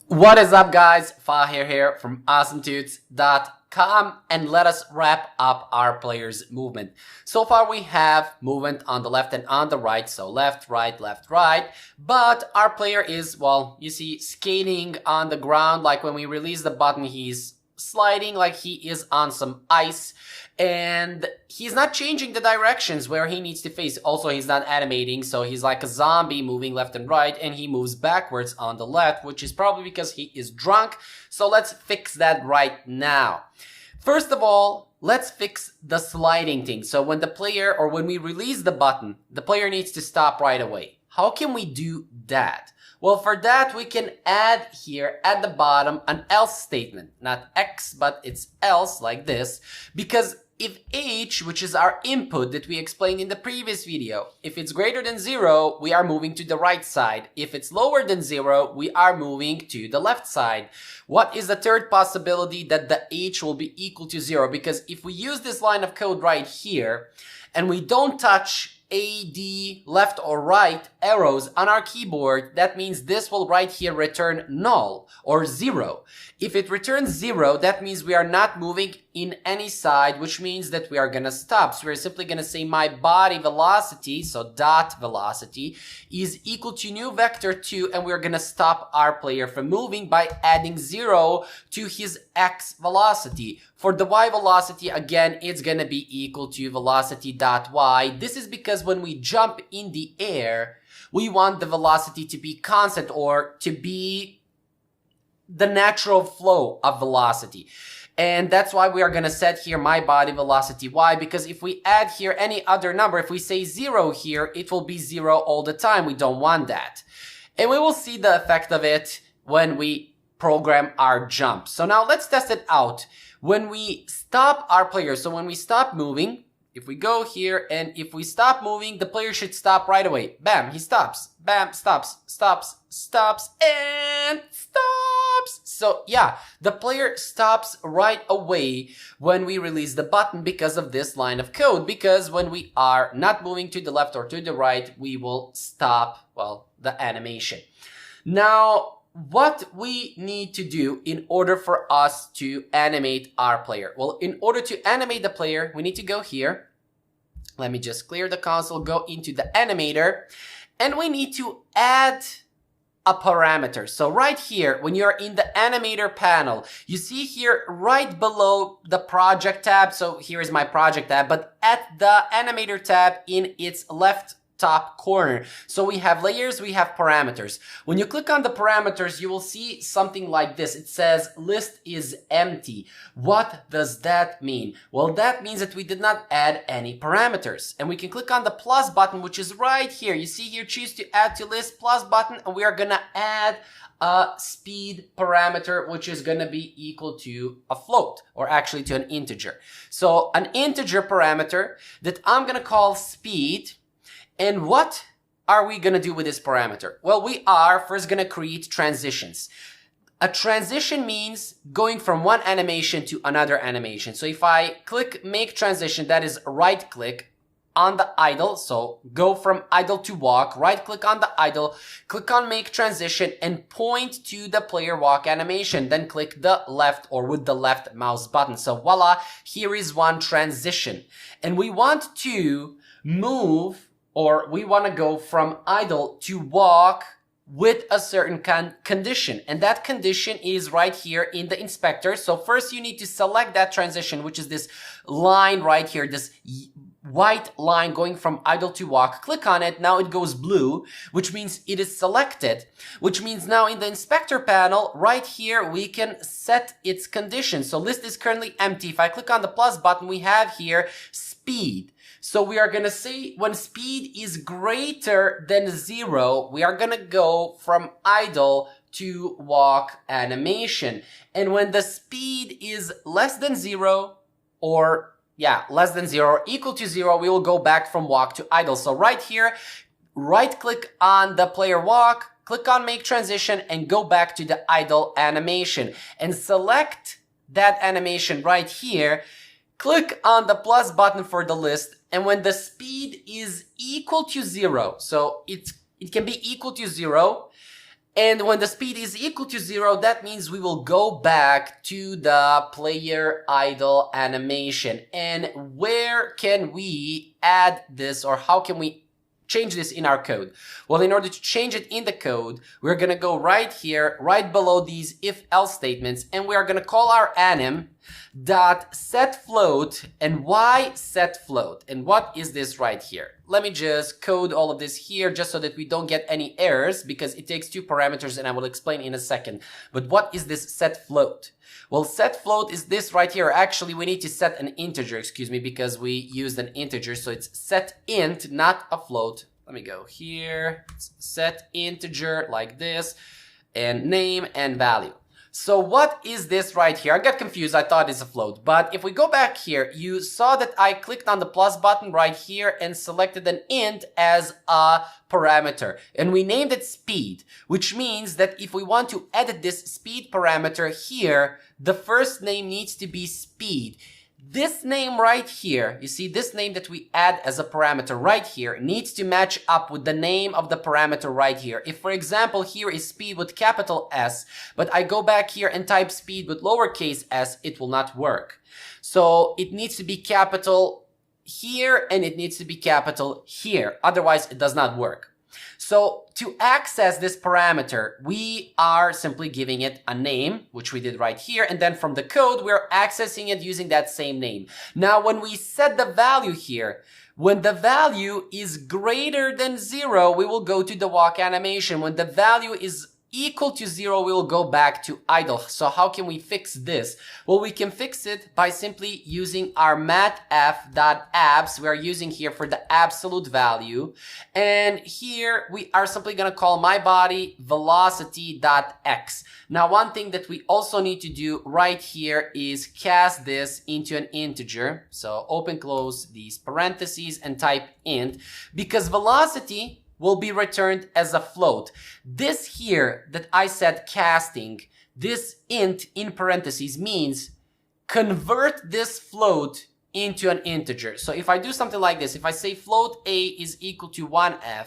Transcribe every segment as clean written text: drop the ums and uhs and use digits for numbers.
What is up, guys? Fahir here from AwesomeTuts.com, and let us wrap up our players' movement. So far we have movement on the left and on the right, so left, right, but our player is, well, you see, skating on the ground. Like when we release the button, he's sliding like he is on some ice, and he's not changing the directions where he needs to face. Also, he's not animating, so he's like a zombie moving left and right, and he moves backwards on the left, which is probably because he is drunk. So let's fix that right now. First of all, let's fix the sliding thing. So when the player, or when we release the button, the player needs to stop right away. How can we do that? Well, for that, we can add here at the bottom an else statement. Not X, but it's else, like this. Because if H, which is our input that we explained in the previous video, if it's greater than 0, we are moving to the right side. If it's lower than 0, we are moving to the left side. What is the third possibility? That the H will be equal to 0. Because if we use this line of code right here, and we don't touch A, D, left or right arrows on our keyboard, that means this will right here return null or 0. If it returns 0, that means we are not moving in any side, which means that we are going to stop. So we're simply going to say my body velocity, so dot velocity, is equal to new vector 2, and we're going to stop our player from moving by adding 0 to his x velocity. For the y velocity, again, it's going to be equal to velocity dot y. This is because when we jump in the air, we want the velocity to be constant, or to be the natural flow of velocity. And that's why we are going to set here my body velocity y, because if we add here any other number, if we say 0 here, it will be 0 all the time. We don't want that. And we will see the effect of it when we program our jump. So now let's test it out. When we stop our player, so when we stop moving, if we go here and if we stop moving, the player should stop right away. Bam, he stops. Bam, stops, and stops. So yeah, the player stops right away when we release the button because of this line of code. Because when we are not moving to the left or to the right, we will stop, well, the animation. Now, what we need to do in order for us to animate our player? Well, in order to animate the player, we need to go here. Let me just clear the console, go into the animator, and we need to add a parameter. So right here, when you're in the animator panel, you see here right below the project tab. So here is my project tab, but at the animator tab in its left top corner. So we have layers, we have parameters. When you click on the parameters, you will see something like this. It says list is empty. What does that mean? Well, that means that we did not add any parameters. And we can click on the plus button, which is right here. You see here, choose to add to list, plus button, and we are gonna add a speed parameter, which is going to be equal to a float, or actually to an integer. So an integer parameter that I'm going to call speed. And what are we going to do with this parameter? Well, we are first going to create transitions. A transition means going from one animation to another animation. So if I click make transition, that is right click on the idle. So go from idle to walk, right click on the idle, click on make transition and point to the player walk animation. Then click the left or with the left mouse button. So voila, here is one transition. And we want to move, or we want to go from idle to walk with a certain condition. And that condition is right here in the inspector. So first you need to select that transition, which is this line right here, this white line going from idle to walk. Click on it. Now it goes blue, which means it is selected, which means now in the inspector panel right here, we can set its condition. So list is currently empty. If I click on the plus button, we have here speed. So we are going to say when speed is greater than 0, we are going to go from idle to walk animation. And when the speed is less than 0, or less than 0 or equal to 0, we will go back from walk to idle. So right here, right click on the player walk, click on make transition and go back to the idle animation and select that animation right here. Click on the plus button for the list, and when the speed is equal to 0, so it can be equal to 0, And when the speed is equal to 0, that means we will go back to the player idle animation. And where can we add this, or how can we change this in our code? Well, in order to change it in the code, we're going to go right here, right below these if-else statements, and we are going to call our anim dot set float. And why set float? And what is this right here? Let me just code all of this here just so that we don't get any errors, because it takes two parameters and I will explain in a second. But what is this set float? Well, set float is this right here. Actually, we need to set an integer, excuse me, because we used an integer. So it's set int, not a float. Let me go here. It's set integer like this, and name and value. So what is this right here? I got confused. I thought it's a float. But if we go back here, you saw that I clicked on the plus button right here and selected an int as a parameter. And we named it speed, which means that if we want to edit this speed parameter here, the first name needs to be speed. This name right here, you see this name that we add as a parameter right here needs to match up with the name of the parameter right here. If, for example, here is speed with capital S, but I go back here and type speed with lowercase s, it will not work. So it needs to be capital here and it needs to be capital here. Otherwise, it does not work. So to access this parameter, we are simply giving it a name, which we did right here. And then from the code, we're accessing it using that same name. Now, when we set the value here, when the value is greater than 0, we will go to the walk animation. When the value is equal to 0, we will go back to idle. So how can we fix this? Well, we can fix it by simply using our matf.abs we are using here for the absolute value. And here we are simply going to call my body velocity.x. Now, one thing that we also need to do right here is cast this into an integer. So open, close these parentheses and type int, because velocity will be returned as a float. This here that I said casting, this int in parentheses means convert this float into an integer. So if I do something like this, if I say float a is equal to 1f,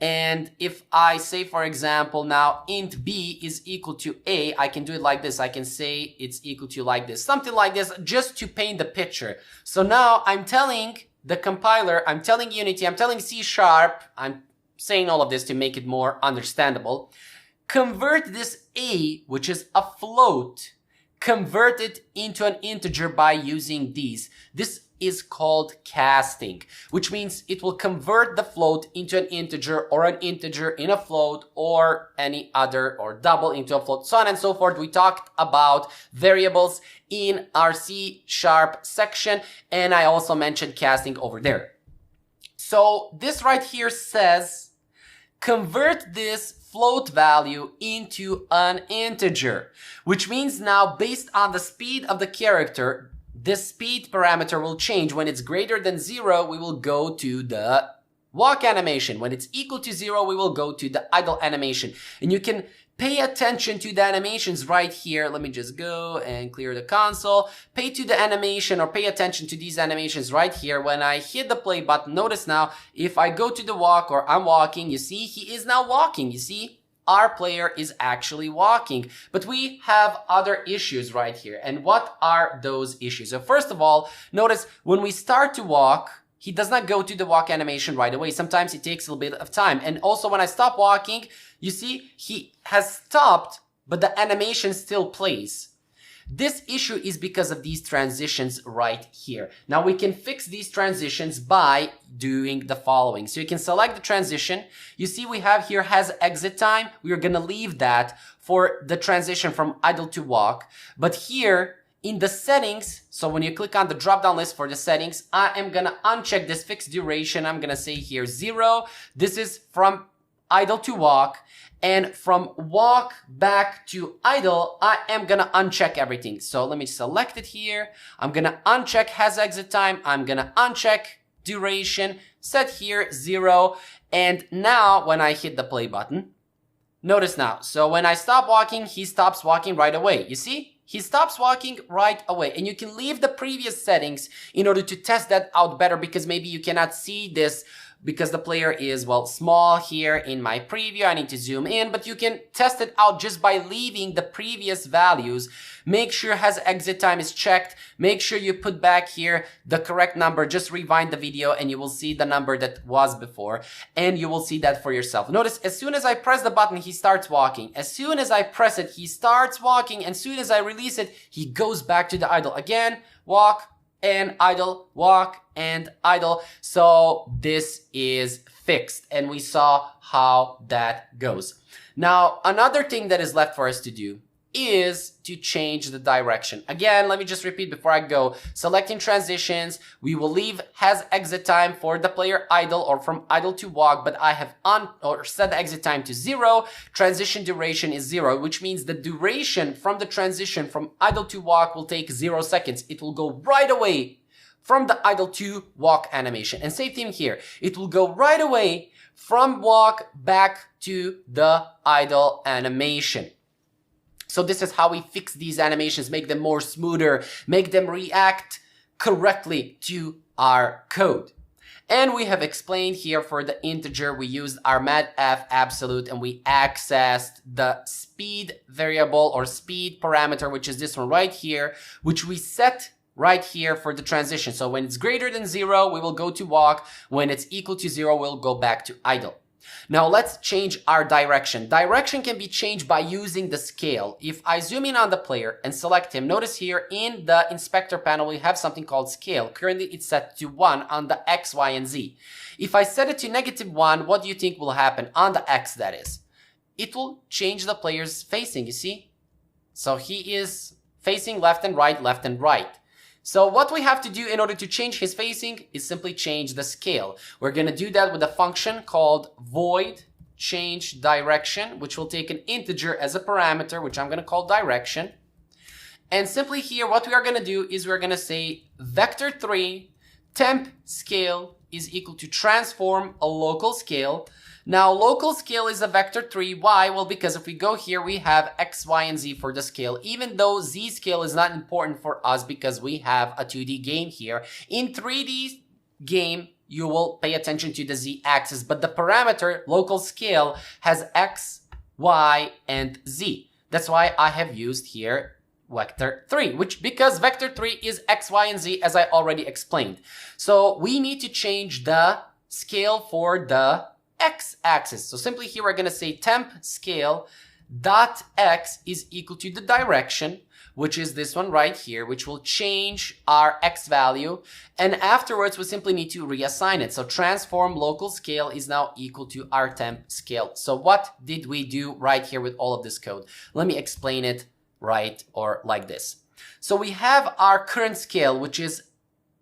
and if I say, for example, now int b is equal to a, I can do it like this. I can say it's equal to like this, something like this, just to paint the picture. So now I'm telling the compiler, I'm telling Unity, I'm telling C#, I'm saying all of this to make it more understandable. Convert this a, which is a float, convert it into an integer by using these. This is called casting, which means it will convert the float into an integer, or an integer in a float, or any other, or double into a float, so on and so forth. We talked about variables in our C# section, and I also mentioned casting over there. So this right here says, convert this float value into an integer, which means now based on the speed of the character, this speed parameter will change. When it's greater than 0, we will go to the walk animation. When it's equal to 0, we will go to the idle animation. And you can pay attention to the animations right here. Let me just go and clear the console. Pay to the animation, or pay attention to these animations right here. When I hit the play button, notice now, if I go to the walk, or I'm walking, you see, he is now walking. You see, our player is actually walking. But we have other issues right here. And what are those issues? So first of all, notice when we start to walk, he does not go to the walk animation right away. Sometimes it takes a little bit of time. And also when I stop walking, you see, he has stopped, but the animation still plays. This issue is because of these transitions right here. Now we can fix these transitions by doing the following. So you can select the transition. You see we have here has exit time. We are going to leave that for the transition from idle to walk. But here in the settings, so when you click on the drop-down list for the settings, I am going to uncheck this fixed duration. I'm going to say here 0. This is from idle to walk. And from walk back to idle, I am going to uncheck everything. So let me select it here. I'm going to uncheck has exit time. I'm going to uncheck duration, set here 0. And now when I hit the play button, notice now. So when I stop walking, he stops walking right away. You see? He stops walking right away. And you can leave the previous settings in order to test that out better, because maybe you cannot see this because the player is, well, small here in my preview. I need to zoom in, but you can test it out just by leaving the previous values. Make sure has exit time is checked. Make sure you put back here the correct number. Just rewind the video and you will see the number that was before, and you will see that for yourself. Notice as soon as I press the button, he starts walking. As soon as I press it, he starts walking. And as soon as I release it, he goes back to the idle. Again, walk and idle, walk and idle. So this is fixed, and we saw how that goes. Now, another thing that is left for us to do is to change the direction. Again, let me just repeat before I go. Selecting transitions, we will leave has exit time for the player idle or from idle to walk, but I have set the exit time to 0. Transition duration is 0, which means the duration from the transition from idle to walk will take 0 seconds. It will go right away from the idle to walk animation. And same thing here. It will go right away from walk back to the idle animation. So this is how we fix these animations, make them more smoother, make them react correctly to our code. And we have explained here for the integer, we used our math absolute and we accessed the speed variable or speed parameter, which is this one right here, which we set right here for the transition. So when it's greater than 0, we will go to walk. When it's equal to 0, we'll go back to idle. Now let's change our direction. Direction can be changed by using the scale. If I zoom in on the player and select him, notice here in the inspector panel, we have something called scale. Currently it's set to 1 on the X, Y, and Z. If I set it to -1, what do you think will happen on the X, that is? It will change the player's facing, you see? So he is facing left and right, left and right. So what we have to do in order to change his facing is simply change the scale. We're going to do that with a function called void change direction, which will take an integer as a parameter, which I'm going to call direction. And simply here, what we are going to do is we're going to say vector3 temp scale is equal to transform a local scale. Now, local scale is a vector3. Why? Well, because if we go here, we have X, Y, and Z for the scale, even though Z scale is not important for us because we have a 2D game here. In 3D game, you will pay attention to the Z axis, but the parameter local scale has X, Y, and Z. That's why I have used here vector3, because vector3 is X, Y, and Z, as I already explained. So we need to change the scale for the X-axis. So simply here we're going to say temp scale dot X is equal to the direction, which is this one right here, which will change our X value. And afterwards, we simply need to reassign it. So transform local scale is now equal to our temp scale. So what did we do right here with all of this code? Let me explain it right or like this. So we have our current scale, which is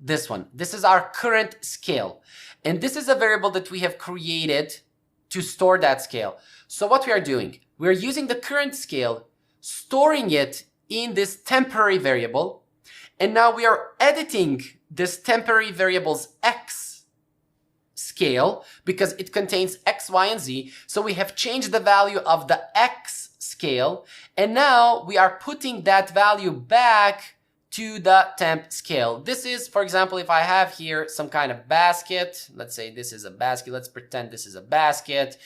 this one. This is our current scale. And this is a variable that we have created to store that scale. So what we are doing, we're using the current scale, storing it in this temporary variable. And now we are editing this temporary variable's X scale because it contains X, Y, and Z. So we have changed the value of the X scale. And now we are putting that value back to the temp scale. This is, for example, if I have here some kind of basket, let's say this is a basket, let's pretend this is a basket,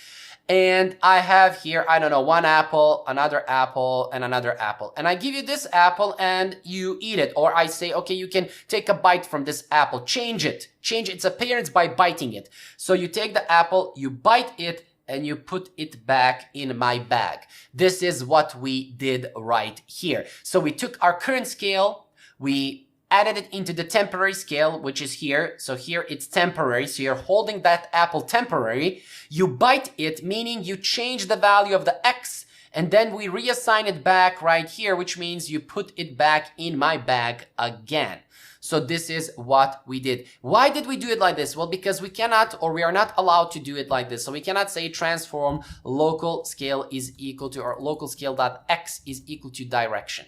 and I have here, I don't know, one apple, another apple, and another apple. And I give you this apple and you eat it. Or I say, okay, you can take a bite from this apple, change its appearance by biting it. So you take the apple, you bite it, and you put it back in my bag. This is what we did right here. So we took our current scale, we added it into the temporary scale, which is here. So here it's temporary. So you're holding that apple temporary. You bite it, meaning you change the value of the X, and then we reassign it back right here, which means you put it back in my bag again. So this is what we did. Why did we do it like this? Well, because we cannot, or we are not allowed to do it like this. So we cannot say transform local scale is equal to, or local scale dot X is equal to direction.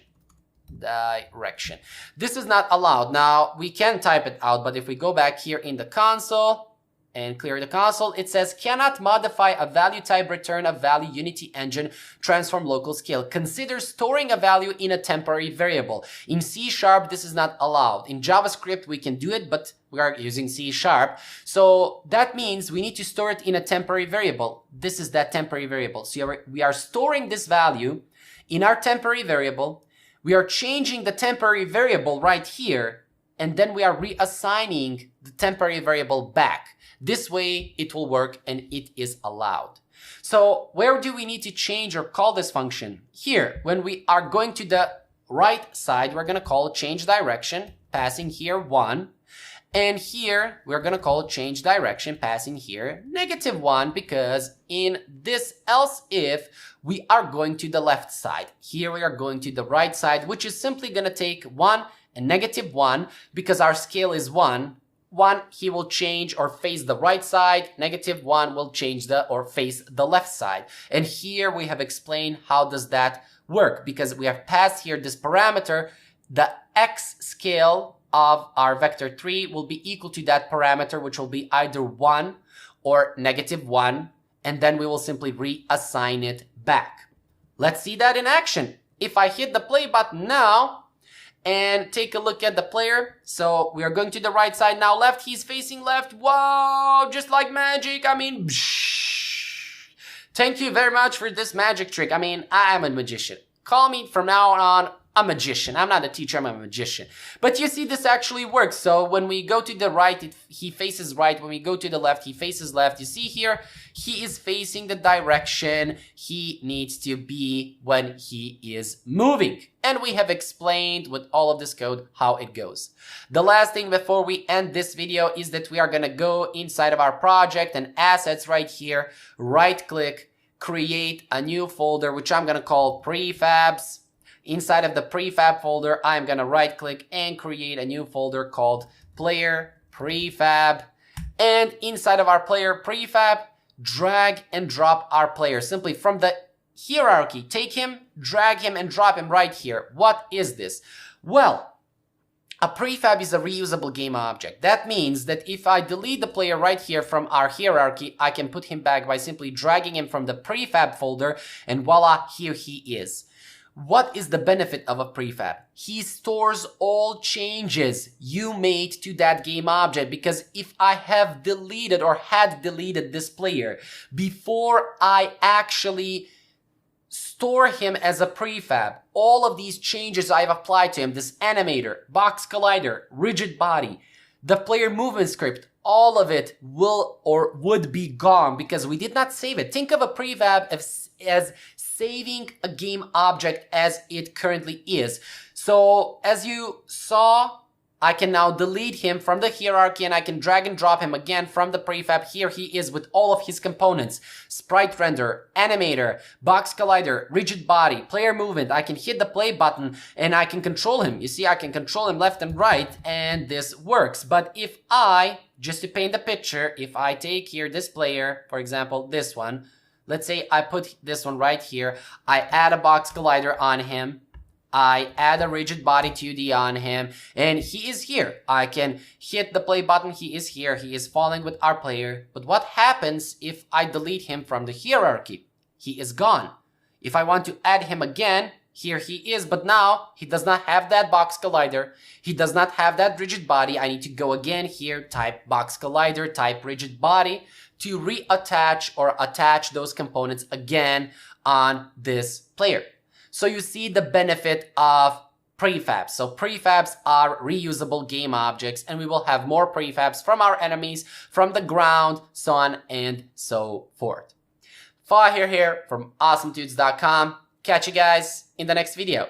This is not allowed. Now we can type it out, but if we go back here in the console, and clear the console, it says cannot modify a value type return a value Unity engine transform local scale. Consider storing a value in a temporary variable. In C#, this is not allowed. In JavaScript, we can do it, but we are using C#. So that means we need to store it in a temporary variable. This is that temporary variable. So we are storing this value in our temporary variable. We are changing the temporary variable right here, and then we are reassigning the temporary variable back. This way it will work and it is allowed. So where do we need to change or call this function? Here, when we are going to the right side, we're going to call change direction, passing here 1. And here, we're going to call change direction, passing here -1, because in this else if, we are going to the left side. Here we are going to the right side, which is simply going to take 1 and -1, because our scale is 1. 1, he will change or face the right side. -1 will change or face the left side. And here we have explained how does that work, because we have passed here this parameter. The x scale of our vector 3 will be equal to that parameter, which will be either 1 or -1. And then we will simply reassign it back. Let's see that in action. If I hit the play button now, and take a look at the player. So we are going to the right side now, left, he's facing left. Wow, just like magic. I mean, thank you very much for this magic trick. I mean, I am a magician. Call me from now on a magician. I'm not a teacher, I'm a magician. But you see, this actually works. So when we go to the right, he faces right. When we go to the left, he faces left. You see here, he is facing the direction he needs to be when he is moving. And we have explained with all of this code how it goes. The last thing before we end this video is that we are going to go inside of our project and assets right here, right click, create a new folder, which I'm going to call prefabs. Inside of the prefab folder, I'm going to right click and create a new folder called player prefab. And inside of our player prefab, drag and drop our player. Simply from the hierarchy, take him, drag him, and drop him right here. What is this? Well, a prefab is a reusable game object. That means that if I delete the player right here from our hierarchy, I can put him back by simply dragging him from the prefab folder, and voila, here he is. What is the benefit of a prefab? He stores all changes you made to that game object, because if I have deleted or had deleted this player before I actually store him as a prefab, all of these changes I've applied to him, this animator, box collider, rigid body, the player movement script, all of it will or would be gone because we did not save it. Think of a prefab as saving a game object as it currently is. So as you saw, I can now delete him from the hierarchy and I can drag and drop him again from the prefab. Here he is with all of his components: sprite render, animator, box collider, rigid body, player movement. I can hit the play button and I can control him. You see, I can control him left and right, and this works. But if I, just to paint the picture, if I take here this player, for example, this one, let's say I put this one right here, I add a box collider on him, I add a rigid body 2D on him, and he is here. I can hit the play button, he is here, he is falling with our player. But what happens if I delete him from the hierarchy? He is gone. If I want to add him again, here he is, but now he does not have that box collider. He does not have that rigid body. I need to go again here, type box collider, type rigid body to reattach or attach those components again on this player. So you see the benefit of prefabs. So prefabs are reusable game objects, and we will have more prefabs from our enemies, from the ground, so on and so forth. Fahir here from AwesomeTudes.com. Catch you guys in the next video.